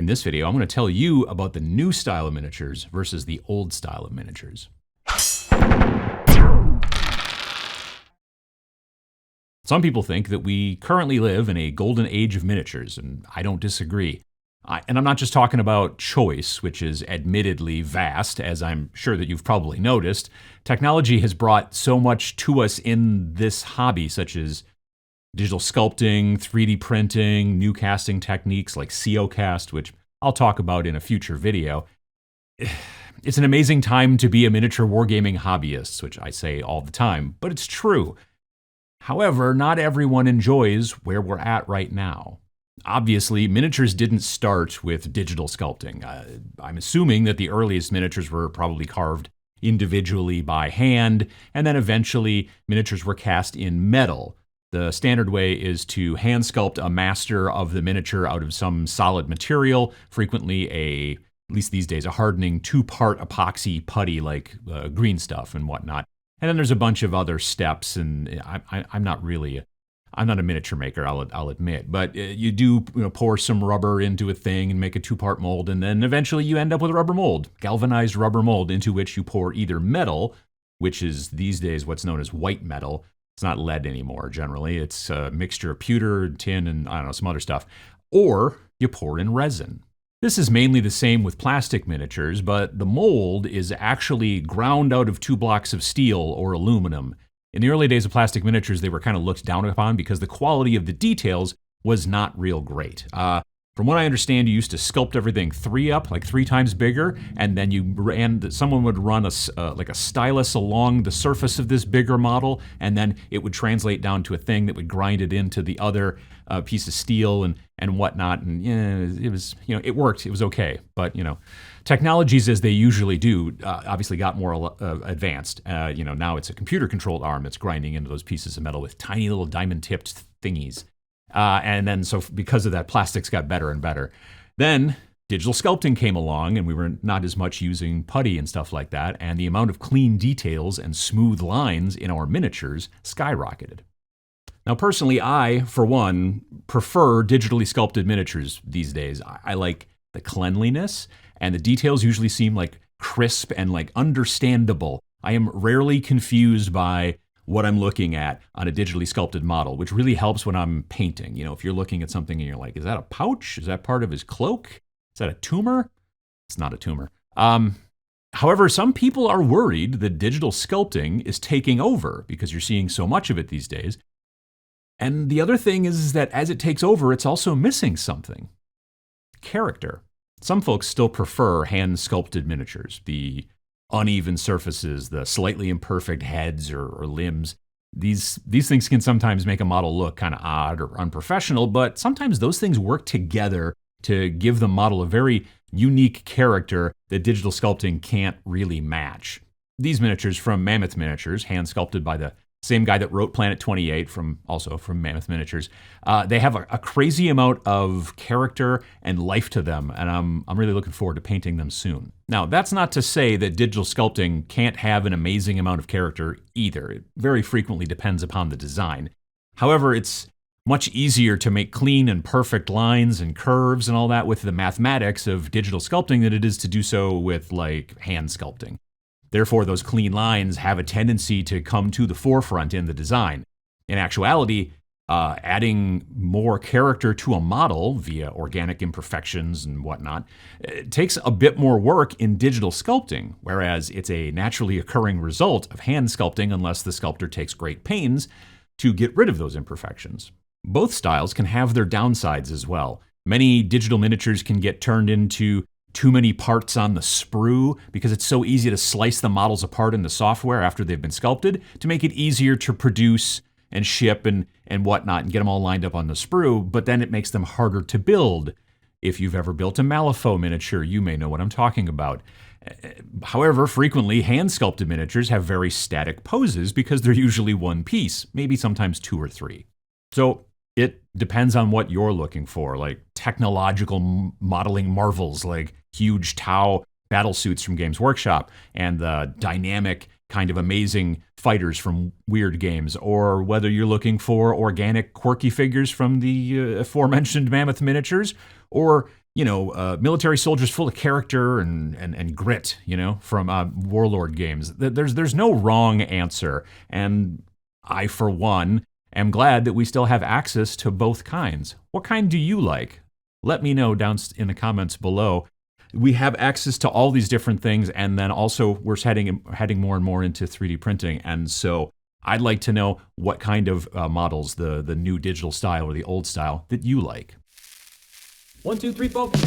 In this video, I'm going to tell you about the new style of miniatures versus the old style of miniatures. Some people think that we currently live in a golden age of miniatures, and I don't disagree. And I'm not just talking about choice, which is admittedly vast, as I'm sure that you've probably noticed. Technology has brought so much to us in this hobby, such as digital sculpting, 3D printing, new casting techniques like COcast, which I'll talk about in a future video. It's an amazing time to be a miniature wargaming hobbyist, which I say all the time, but it's true. However, not everyone enjoys where we're at right now. Obviously, miniatures didn't start with digital sculpting. I'm assuming that the earliest miniatures were probably carved individually by hand, and then eventually miniatures were cast in metal. The standard way is to hand sculpt a master of the miniature out of some solid material, frequently at least these days, a hardening 2-part epoxy putty like green stuff and whatnot. And then there's a bunch of other steps, and I'm not a miniature maker, I'll admit, but you do pour some rubber into a thing and make a 2-part mold, and then eventually you end up with a rubber mold, galvanized rubber mold into which you pour either metal, which is these days what's known as white metal. It's not lead anymore, generally. It's a mixture of pewter, tin, and I don't know, some other stuff. Or you pour in resin. This is mainly the same with plastic miniatures, but the mold is actually ground out of 2 blocks of steel or aluminum. In the early days of plastic miniatures, they were kind of looked down upon because the quality of the details was not real great. From what I understand, you used to sculpt everything 3 times bigger, and then someone would run a stylus along the surface of this bigger model, and then it would translate down to a thing that would grind it into the other piece of steel and whatnot. And it worked. It was okay. But technologies, as they usually do, obviously got more advanced. Now it's a computer-controlled arm that's grinding into those pieces of metal with tiny little diamond-tipped thingies. And then so because of that, plastics got better and better. Then digital sculpting came along, and we were not as much using putty and stuff like that, and the amount of clean details and smooth lines in our miniatures skyrocketed. Now, personally, I, for one, prefer digitally sculpted miniatures these days. I like the cleanliness, and the details usually seem like crisp and like understandable. I am rarely confused by what I'm looking at on a digitally sculpted model, which really helps when I'm painting. If you're looking at something and you're like, is that a pouch? Is that part of his cloak? Is that a tumor? It's not a tumor. However, some people are worried that digital sculpting is taking over because you're seeing so much of it these days. And the other thing is that as it takes over, it's also missing something. Character. Some folks still prefer hand-sculpted miniatures, the uneven surfaces, the slightly imperfect heads or limbs. These things can sometimes make a model look kind of odd or unprofessional, but sometimes those things work together to give the model a very unique character that digital sculpting can't really match. These miniatures from Mammoth Miniatures, hand sculpted by the same guy that wrote Planet 28, also from Mammoth Miniatures, they have a crazy amount of character and life to them, and I'm really looking forward to painting them soon. Now, that's not to say that digital sculpting can't have an amazing amount of character either. It very frequently depends upon the design. However, it's much easier to make clean and perfect lines and curves and all that with the mathematics of digital sculpting than it is to do so with, hand sculpting. Therefore, those clean lines have a tendency to come to the forefront in the design. In actuality, adding more character to a model via organic imperfections and whatnot, it takes a bit more work in digital sculpting, whereas it's a naturally occurring result of hand sculpting unless the sculptor takes great pains to get rid of those imperfections. Both styles can have their downsides as well. Many digital miniatures can get turned into too many parts on the sprue because it's so easy to slice the models apart in the software after they've been sculpted to make it easier to produce and ship and whatnot and get them all lined up on the sprue, but then it makes them harder to build. If you've ever built a Malifaux miniature, you may know what I'm talking about. However, frequently hand-sculpted miniatures have very static poses because they're usually one piece, maybe sometimes 2 or 3. So it depends on what you're looking for, like technological modeling marvels like huge Tau battlesuits from Games Workshop and the dynamic kind of amazing fighters from weird games, or whether you're looking for organic quirky figures from the aforementioned Mammoth Miniatures, or military soldiers full of character and grit, from Warlord games. There's no wrong answer. And I, for one, am glad that we still have access to both kinds. What kind do you like? Let me know down in the comments below. We have access to all these different things, and then also we're heading more and more into 3D printing. And so I'd like to know what kind of models, the new digital style or the old style, that you like. 1, 2, 3, folks.